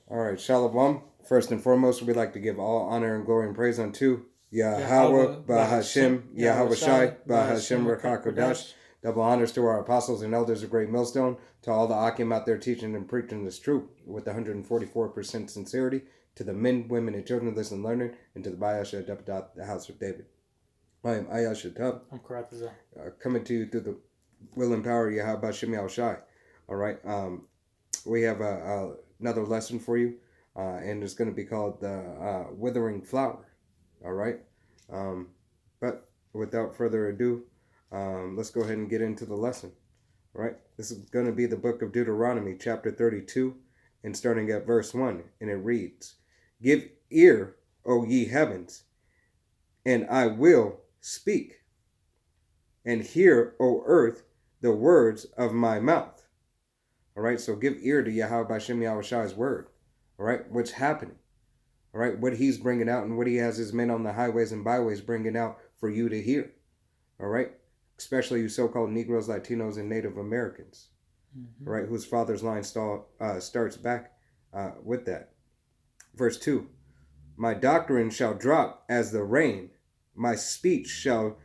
All right, Shalom. First and foremost, we'd like to give all honor and glory and praise unto Yahweh, Yahweh, Bahashem, Yahweh Shai, Bahashem, Rakakodash. Rakakodash. Double honors to our apostles and elders of Great Millstone, to all the Akim out there teaching and preaching this truth with 144% sincerity, to the men, women, and children listening and learning, and to the Bayasha Deputat, the house of David. I am Ayasha Tub. I'm Karatazar. Coming to you through the will and power of Yahweh Bahashem Yahweh Shai. All right, we have another lesson for you. And it's going to be called the Withering Flower. All right. But without further ado, let's go ahead and get into the lesson. All right. This is going to be the book of Deuteronomy, chapter 32, and starting at verse 1. And it reads, "Give ear, O ye heavens, and I will speak. And hear, O earth, the words of my mouth." All right. So give ear to Yahweh Bashem Yahweh Shai's word. All right, what's happening? All right, what he's bringing out and what he has his men on the highways and byways bringing out for you to hear. All right, especially you so-called Negroes, Latinos, and Native Americans. All right, whose father's line starts back with that. Verse 2, "My doctrine shall drop as the rain. My speech shall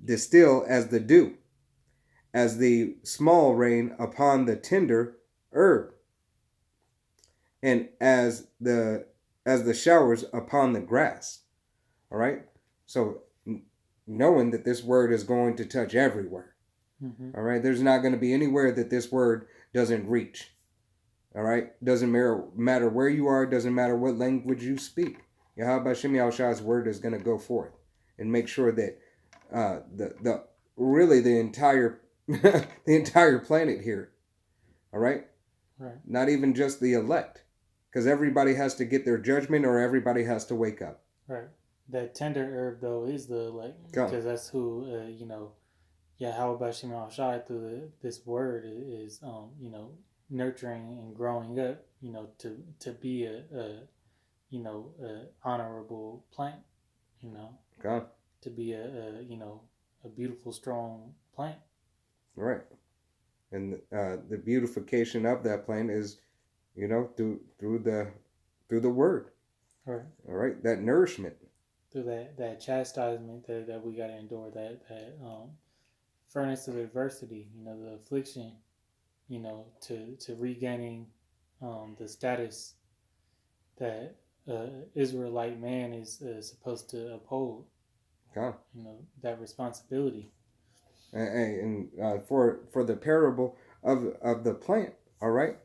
distill as the dew, as the small rain upon the tender herb, and as the showers upon the grass." All right, so knowing that this word is going to touch everywhere. All right, there's not going to be anywhere that this word doesn't reach. All right, doesn't matter where you are, doesn't matter what language you speak. Yahweh Bashem Yahweh Shai's word is going to go forth and make sure that the entire the entire planet here. All right? Right. Not even just the elect. Because everybody has to get their judgment or everybody has to wake up. Right. That tender herb, though, is the elect. Because that's who, Yahweh Bashem Yahweh Shai through this word is, nurturing and growing up, to be a honorable plant, God. To be a beautiful, strong plant. Right. And the beautification of that plant is, through the word. Right. All right. That nourishment. Through that chastisement that we got to endure, that furnace of adversity, the affliction, to regaining the status that Israelite man is supposed to uphold. God. That responsibility. And for the parable of the plant, all right.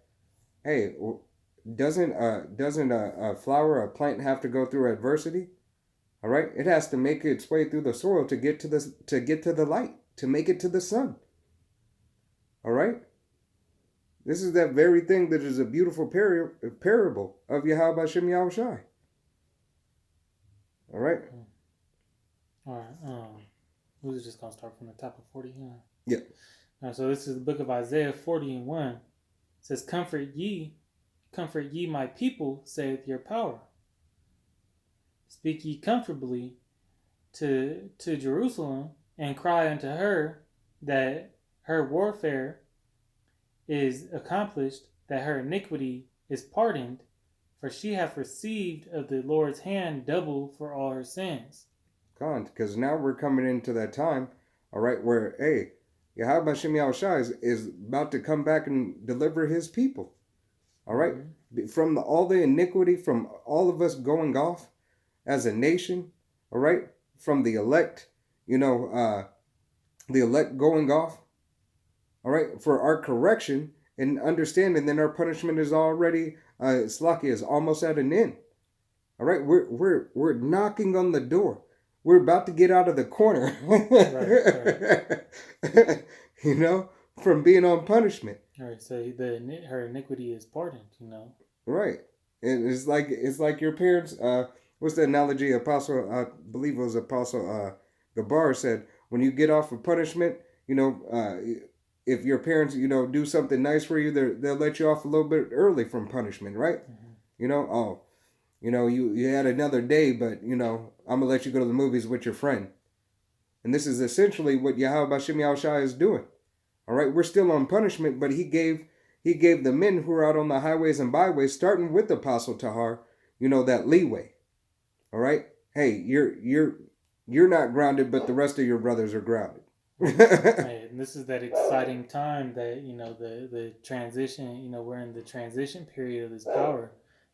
Hey, doesn't a flower, a plant, have to go through adversity? All right, it has to make its way through the soil to get to the light, to make it to the sun. All right. This is that very thing that is a beautiful parable of Yahweh Bashem Yahweh Shai. All right. All right. We're just going to start from the top of 40. Yeah. All right, so this is the book of Isaiah 40:1. It says, comfort ye my people, saith your power. Speak ye comfortably to Jerusalem, and cry unto her that her warfare is accomplished, that her iniquity is pardoned, for she hath received of the Lord's hand double for all her sins. Because now we're coming into that time, all right, where, hey, Yahweh Bashem Yahweh Shai is about to come back and deliver his people. All right? Mm-hmm. From all the iniquity, from all of us going off as a nation, all right? From the elect, the elect going off, all right? For our correction and understanding, then our punishment is already, Slaki is almost at an end. All right? We're knocking on the door. We're about to get out of the corner, right. From being on punishment. All right, so her iniquity is pardoned, Right, and it's like your parents. What's the analogy? Apostle, I believe it was Apostle Gabar said, when you get off of punishment, if your parents, do something nice for you, they'll let you off a little bit early from punishment, right? Mm-hmm. You had another day, but, I'm going to let you go to the movies with your friend. And this is essentially what Yahweh Bashem Yahweh Shai is doing. All right, we're still on punishment, but he gave the men who are out on the highways and byways, starting with Apostle Tahar, that leeway. All right, hey, you're not grounded, but the rest of your brothers are grounded. Right. And this is that exciting time that the transition. We're in the transition period of this power,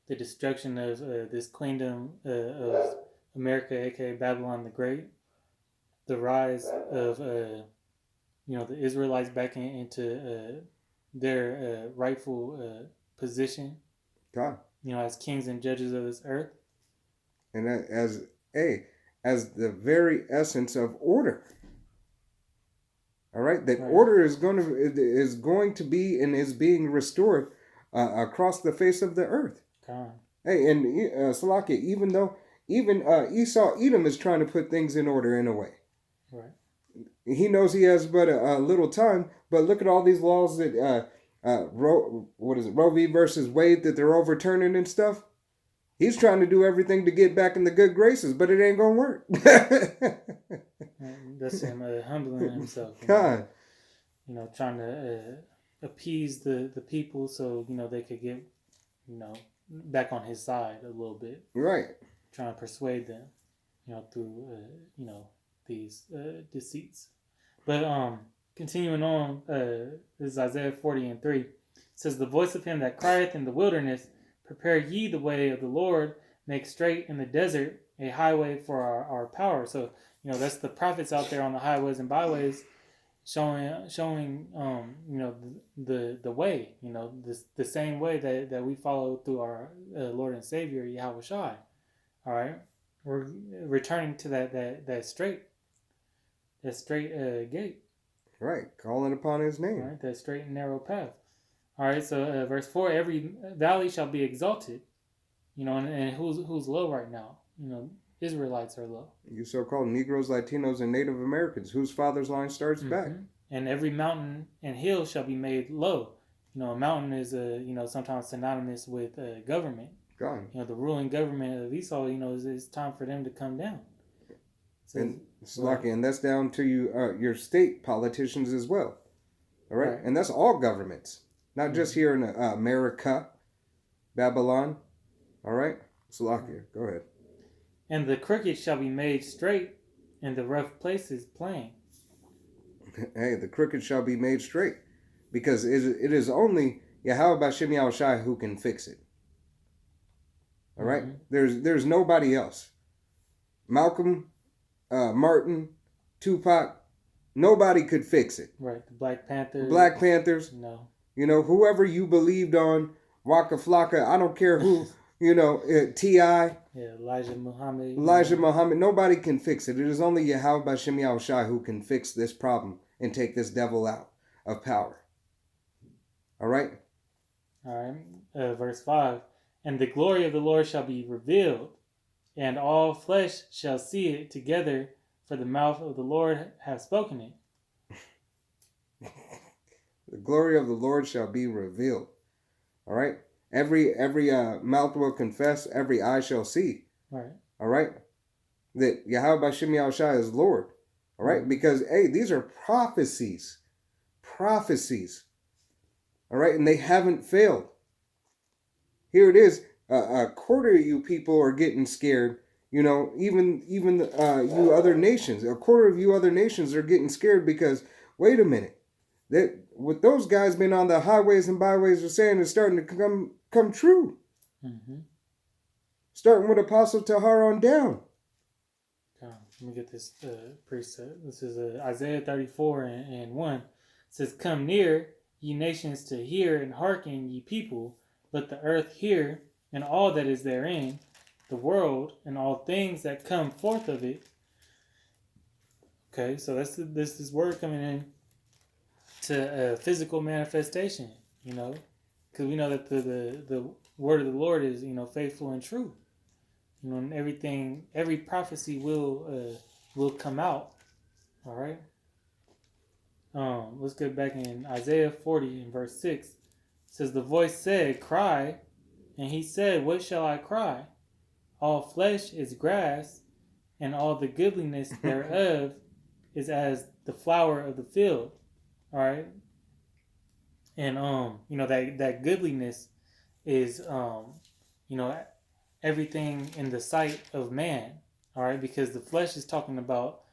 the destruction of this queendom of America, aka Babylon the Great, the rise of the Israelites back into their rightful position. God. As kings and judges of this earth, and as the very essence of order. All right, that order is going to be and is being restored across the face of the earth. God. Hey, and Salakia, even Esau Edom is trying to put things in order in a way. Right. He knows he has but a little time, but look at all these laws that Roe v. versus Wade that they're overturning and stuff. He's trying to do everything to get back in the good graces, but it ain't gonna work. That's him humbling himself. God. Trying to appease the people so they could get back on his side a little bit. Right. Trying to persuade them, through these deceits. But continuing on, this is Isaiah 40:3. It says, "The voice of him that crieth in the wilderness, prepare ye the way of the Lord, make straight in the desert a highway for our power." So that's the prophets out there on the highways and byways, showing the way, the same way that we follow through our Lord and Savior Yahweh Shai. All right, we're returning to that straight gate. Right, calling upon his name. All right, that straight and narrow path. All right, so verse 4: every valley shall be exalted. And who's low right now? Israelites are low. You so-called Negroes, Latinos, and Native Americans, whose father's line starts back. And every mountain and hill shall be made low. A mountain is sometimes synonymous with government. God. The ruling government of Esau. It's time for them to come down. So, and Slaki, and that's down to your state politicians as well. All right, and that's all governments, not just here in America, Babylon. All right, Slaki, go ahead. And the crooked shall be made straight, and the rough places plain. Hey, the crooked shall be made straight, because it is only Yahweh Bashem Yahushai who can fix it. All right, there's nobody else. Malcolm, Martin, Tupac, nobody could fix it. Right, the Black Panthers. No. Whoever you believed on, Waka Flocka, I don't care who. T.I. Yeah, Elijah Muhammad. Nobody can fix it. It is only Yahweh Bashem Yahushai who can fix this problem and take this devil out of power. All right? All right. Verse 5. And the glory of the Lord shall be revealed, and all flesh shall see it together, for the mouth of the Lord hath spoken it. The glory of the Lord shall be revealed. All right? Every mouth will confess, every eye shall see. Right. All right? That Yahweh Bashem Yahushai is Lord. All right? Because, these are prophecies. Prophecies. All right? And they haven't failed. Here it is. A quarter of you people are getting scared. Even you other nations. A quarter of you other nations are getting scared because, wait a minute. That what those guys been on the highways and byways are saying is starting to come true. Starting with Apostle Tahar on down. Let me get this precept. This is Isaiah 34:1. It says, "Come near, ye nations, to hear, and hearken, ye people. Let the earth hear, and all that is therein, the world, and all things that come forth of it." Okay, so this is word coming in to physical manifestation, because we know that the word of the Lord is, faithful and true, and every prophecy will come out. All right. Let's get back in Isaiah 40 in verse 6. It says, "The voice said, Cry, and he said, What shall I cry? All flesh is grass, and all the goodliness thereof is as the flower of the field." All right. And that goodliness is you know everything in the sight of man. All right, because the flesh is talking about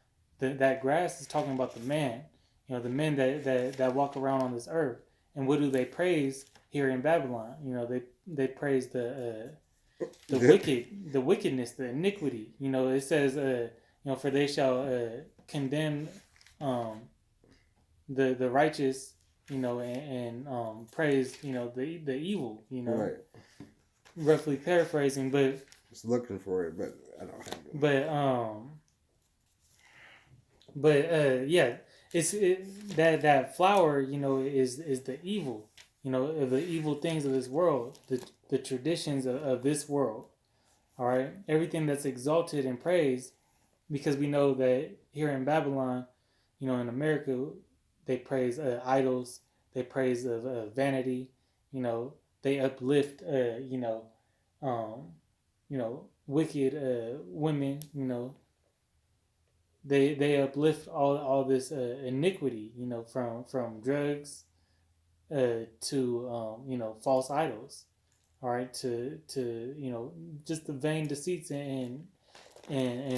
that grass is talking about the man. The men that walk around on this earth. And what do they praise here in Babylon? They praise the wicked, the wickedness, the iniquity. It says for they shall condemn the righteous, and praise the evil. Right. Roughly paraphrasing, but just looking for it, but I don't have it. Yeah, it's that flower, is the evil, of the evil things of this world, the traditions of this world. All right, everything that's exalted and praised, because we know that here in Babylon, in America, they praise idols, they praise vanity, they uplift, wicked women, they uplift all this iniquity, from drugs to false idols, all right, to just the vain deceits and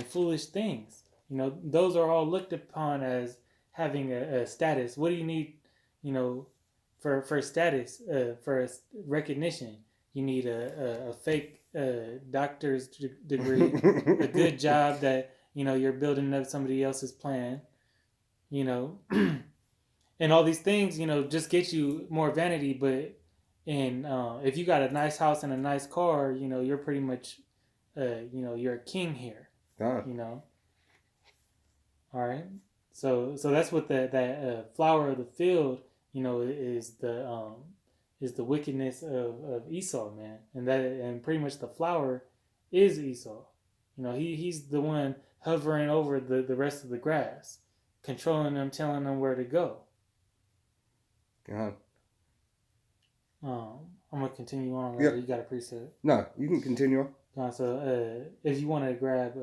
foolish things. Those are all looked upon as having a status. What do you need, for status, for recognition? You need a fake doctor's degree, a good job that you're building up somebody else's plan, and all these things just get you more vanity. But if you got a nice house and a nice car, you're pretty much you're a king here. All right, so that's what that flower of the field is the wickedness of Esau, man. And pretty much the flower is Esau. He's the one hovering over the rest of the grass, controlling them, telling them where to go. God. I'm gonna continue on. Yeah. You got a preset? No, you can continue on. So if you want to grab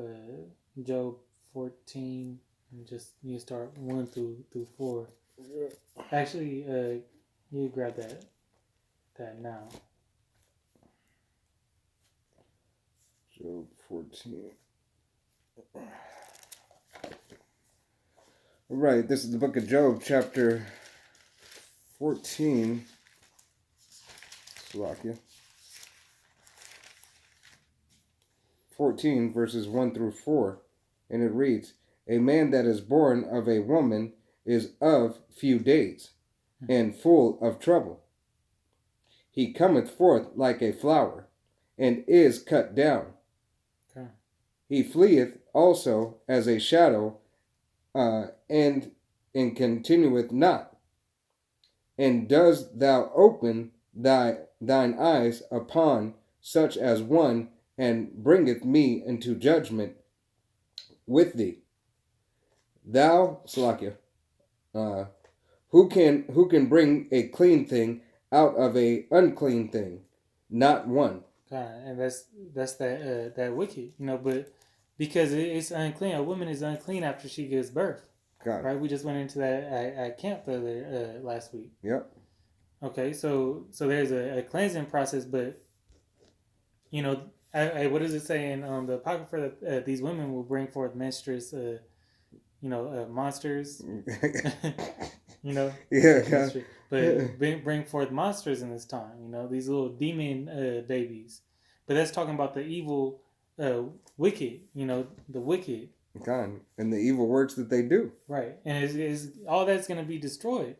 Job 14 and just you start 1 through 4. Actually, you grab that now. Job 14. All right, this is the book of Job, chapter 14. Slovakia. 14, verses 1 through 4. And it reads, a man that is born of a woman is of few days, and full of trouble. He cometh forth like a flower, and is cut down. Okay. He fleeth also as a shadow, and continueth not. And dost thou open thine eyes upon such as one, and bringeth me into judgment with thee? Thou, Salakia, who can bring a clean thing out of a unclean thing? Not one. And that's that wicked, but because it's unclean. A woman is unclean after she gives birth. God. Right? We just went into that at camp last week. Yep. Okay, so there's a cleansing process, but what does it say in the Apocrypha that these women will bring forth monstrous, monsters? Yeah. But bring forth monsters in this time. These little demon babies. But that's talking about the evil, wicked. The wicked. God, and the evil works that they do. Right, and is all that's going to be destroyed.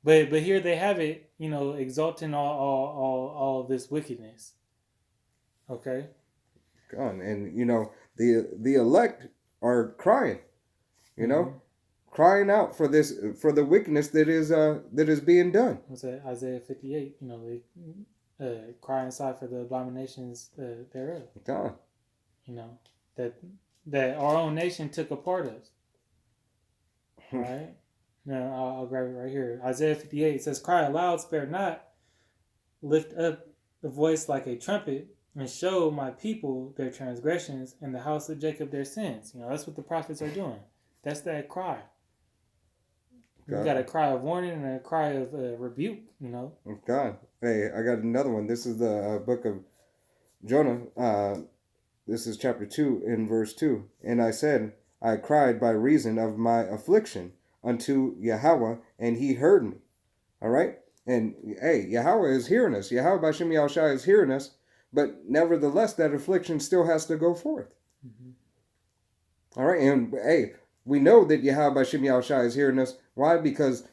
But here they have it. Exalting all of this wickedness. Okay. God, and the elect are crying. Crying out for the wickedness that is being done. What's that? Isaiah 58. They cry inside for the abominations thereof. God. That our own nation took a part of. All right. Now I'll grab it right here. Isaiah 58 says, "Cry aloud, spare not, lift up the voice like a trumpet, and show my people their transgressions, and the house of Jacob their sins." That's what the prophets are doing. That's that cry. You got a cry of warning and a cry of rebuke, you know. God. Hey, I got another one. This is the book of Jonah. This is chapter 2 in verse 2. And I said, I cried by reason of my affliction unto Yahweh, and he heard me. All right? And hey, Yahweh is hearing us. Yahweh Bashem Yahushua is hearing us. But nevertheless, that affliction still has to go forth. All right? And hey, we know that Yahweh Bashem Yahushua is hearing us. Why? Because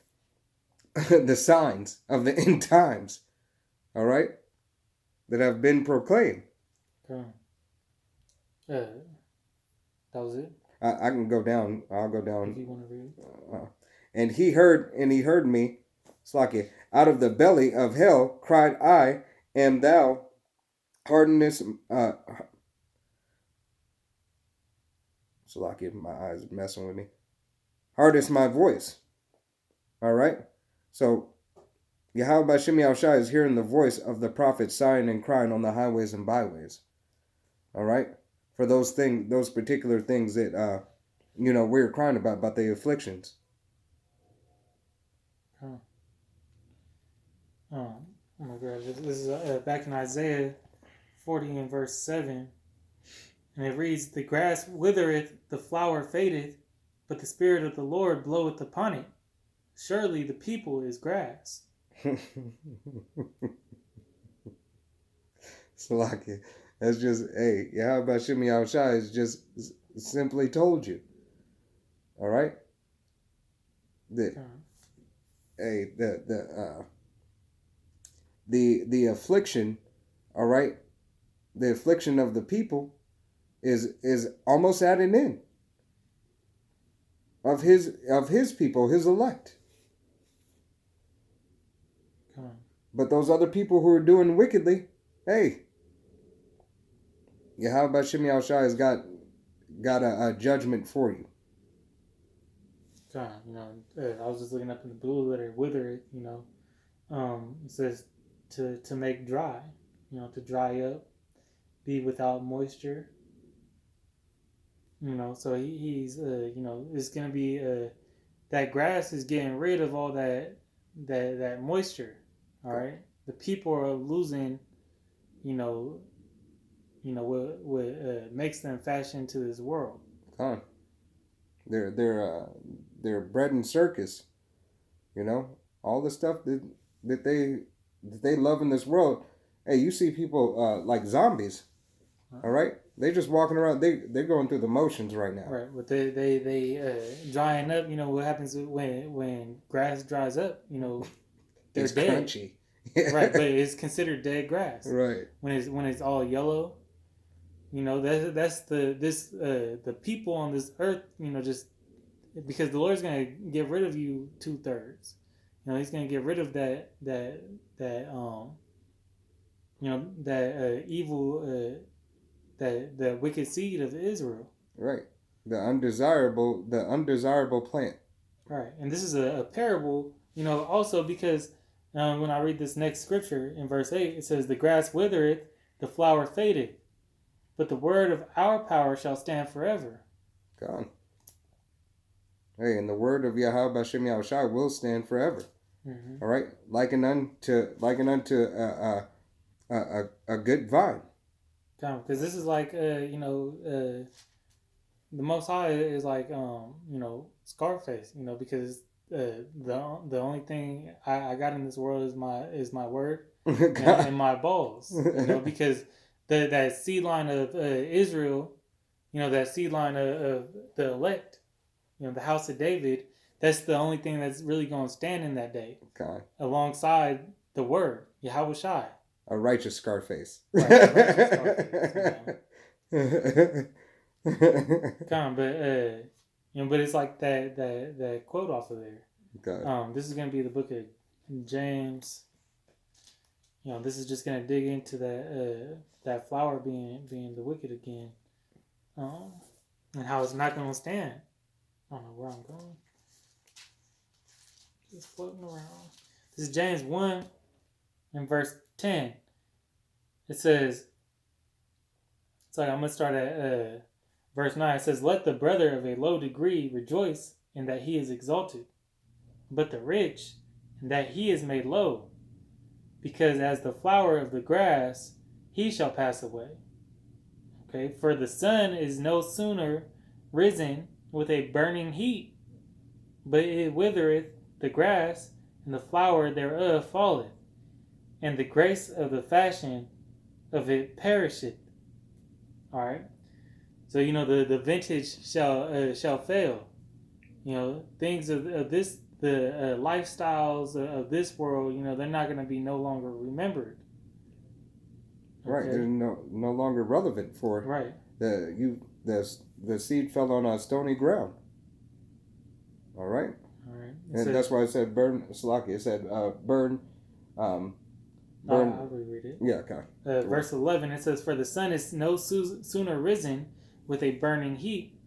the signs of the end times, all right, that have been proclaimed. Okay. That was it. I can go down. I'll go down. If you want to read. And he heard me, Slakia, out of the belly of hell cried I, and thou hardenest, Slakia, my eyes are messing with me. Hardest my voice. All right. So Yahweh Bashem Yahushua is hearing the voice of the prophet sighing and crying on the highways and byways. All right. For those particular things that, we're crying about the afflictions. Oh my God. This is back in Isaiah 40 and verse 7. And it reads, the grass withereth, the flower fadeth, but the Spirit of the Lord bloweth upon it. Surely the people is grass. Salakia. That's just, hey, Yahweh Bashem Yahushua has just simply told you. All right? The affliction, all right? The affliction of the people is almost at an end. Of his people, his elect. But those other people who are doing wickedly, hey, Yahweh Bashem Yahushua has got a judgment for you. God, I was just looking up in the blue letter, Withereth, it says to make dry, to dry up, be without moisture. So he's it's gonna be that grass is getting rid of all that moisture. All right, the people are losing, what makes them fashion to this world. They're bread and circus, all the stuff that they love in this world. Hey, you see people like zombies, all right? They just walking around. They're going through the motions right now. Right, but they drying up. What happens when grass dries up? They're it's dead. Crunchy. Right, but it's considered dead grass. Right. When it's all yellow, that's the people on this earth. Just because the Lord's gonna get rid of you 2/3. He's gonna get rid of that evil that wicked seed of Israel. Right. The undesirable plant. Right, and this is a parable. Also because. When I read this next scripture in verse 8, it says, the grass withereth, the flower fadeth, but the word of our power shall stand forever. God. Hey, and the word of Yahweh Bashem Yahushua will stand forever. Mm-hmm. All right? Likened unto a good vine. God, because this is like, the Most High is like, Scarface, because the only thing I got in this world is my word and my balls, because that seed line of Israel, that seed line of the elect, the house of David, that's the only thing that's really going to stand in that day, alongside the word Yahweh Shai, a righteous Scarface. Right, but it's like that quote off of there. God. This is going to be the book of James. This is just going to dig into that flower being the wicked again, and how it's not going to stand. I don't know where I'm going. Just floating around. This is James 1 and verse 10. It says, it's like I'm going to start at verse 9. It says, let the brother of a low degree rejoice in that he is exalted, but the rich, and that he is made low, because as the flower of the grass, he shall pass away. Okay, for the sun is no sooner risen with a burning heat, but it withereth the grass, and the flower thereof falleth, and the grace of the fashion of it perisheth. All right. So the vintage shall fail. Things of this, the lifestyles of this world. They're not going to be no longer remembered. Okay? Right. They're no longer relevant for right. The seed fell on a stony ground. All right. All right. And that's why it said burn. Salaki. It said burn. Burn. I'll reread it. Yeah. Okay. Verse 11. It says, "For the sun is no sooner risen with a burning heat."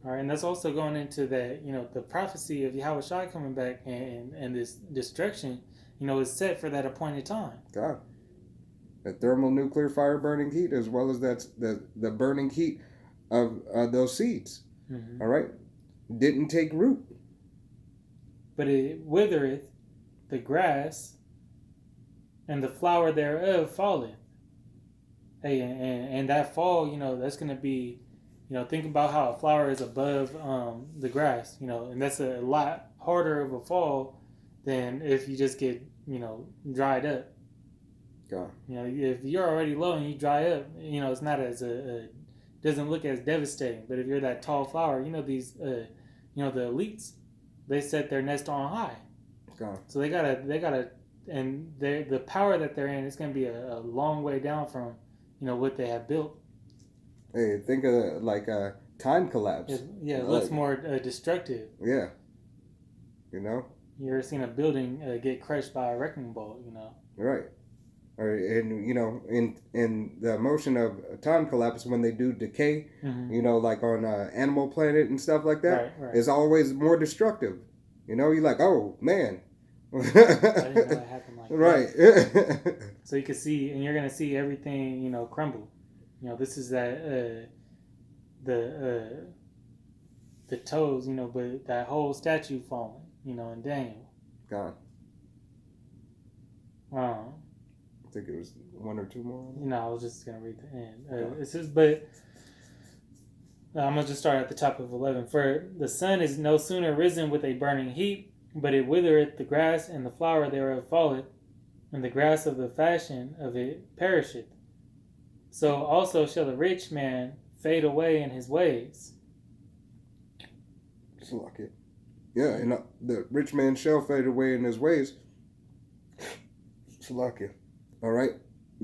All right, and that's also going into that, the prophecy of Yahweh Shai coming back and this destruction, is set for that appointed time. God. The thermonuclear fire burning heat, as well as that's the burning heat of those seeds. Mm-hmm. All right. Didn't take root. But it withereth the grass, and the flower thereof falleth. Hey, and that fall, that's going to be, think about how a flower is above the grass, and that's a lot harder of a fall than if you just get, dried up. God. If you're already low and you dry up, it's not as doesn't look as devastating. But if you're that tall flower, these, the elites, they set their nest on high. God. So they gotta, and the power that they're in is going to be a long way down from, what they have built. Hey, think of it like a time collapse. It looks more destructive. Yeah. You ever seen a building get crushed by a wrecking ball? Right. And in the motion of time collapse, when they do decay, mm-hmm. Like on Animal Planet and stuff like that, right. It's always more destructive. You're like, oh man. I didn't know it happened like right. That. So you can see, and you're gonna see everything, crumble. This is that the toes, but that whole statue falling, in Daniel. God. I think it was one or two more. I was just gonna read the end. It says, but I'm gonna just start at the top of 11. For the sun is no sooner risen with a burning heat, but it withereth the grass, and the flower thereof falleth, and the grass of the fashion of it perisheth. So also shall the rich man fade away in his ways. Salakia. Yeah, and the rich man shall fade away in his ways. Salakia. All right,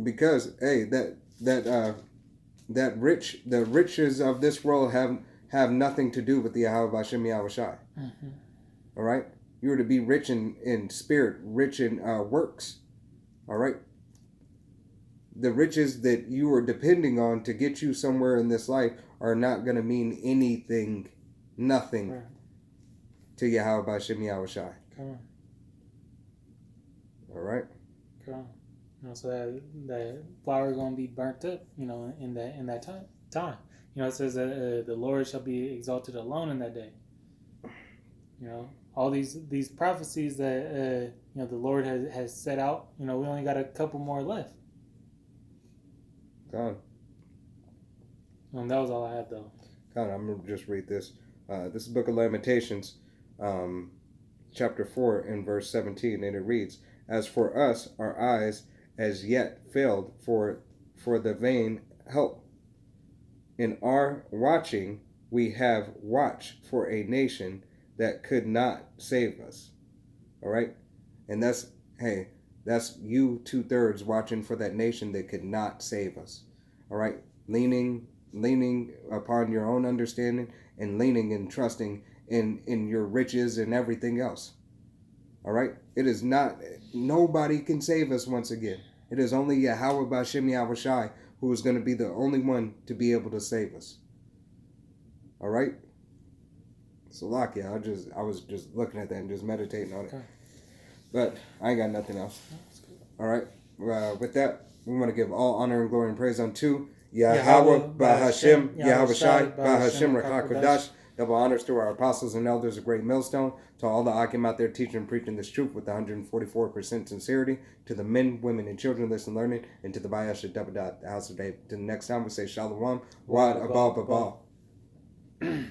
because hey, the riches of this world have nothing to do with the Yahweh Hashem Yahweh Shai. Mm-hmm. All right, you are to be rich in spirit, rich in works. All right. The riches that you are depending on to get you somewhere in this life are not going to mean anything, nothing, right, to Yahweh Hashem Yahweh Shai. Come on. All right. Come on. So that flower is going to be burnt up, in that time. It says that the Lord shall be exalted alone in that day. All these prophecies that the Lord has set out. We only got a couple more left. God. That was all I had, though. God, I'm going to just read this. This is the book of Lamentations, chapter 4 and verse 17, and it reads, "As for us, our eyes as yet failed for the vain help. In our watching, we have watched for a nation that could not save us." All right? And that's you 2/3 watching for that nation that could not save us. All right? Leaning upon your own understanding and leaning and trusting in your riches and everything else. All right? It is not, nobody can save us once again. It is only Yahweh B'Hashem Yahweh Shai who is going to be the only one to be able to save us. All right? So, Lakia, I was just looking at that and just meditating on it. Okay. But I ain't got nothing else. All right? With that, we want to give all honor and glory and praise unto Yahweh B'Hashem Yahweh Shai B'Hashem Rakakodash Double honors to our apostles and elders of Great Millstone, to all the Akim out there teaching and preaching this truth with 144% sincerity, to the men, women, and children listening learning, and to the Bayash at Double Dot, the House of David. Till the next time we say Shalom, Wad Abal Babal.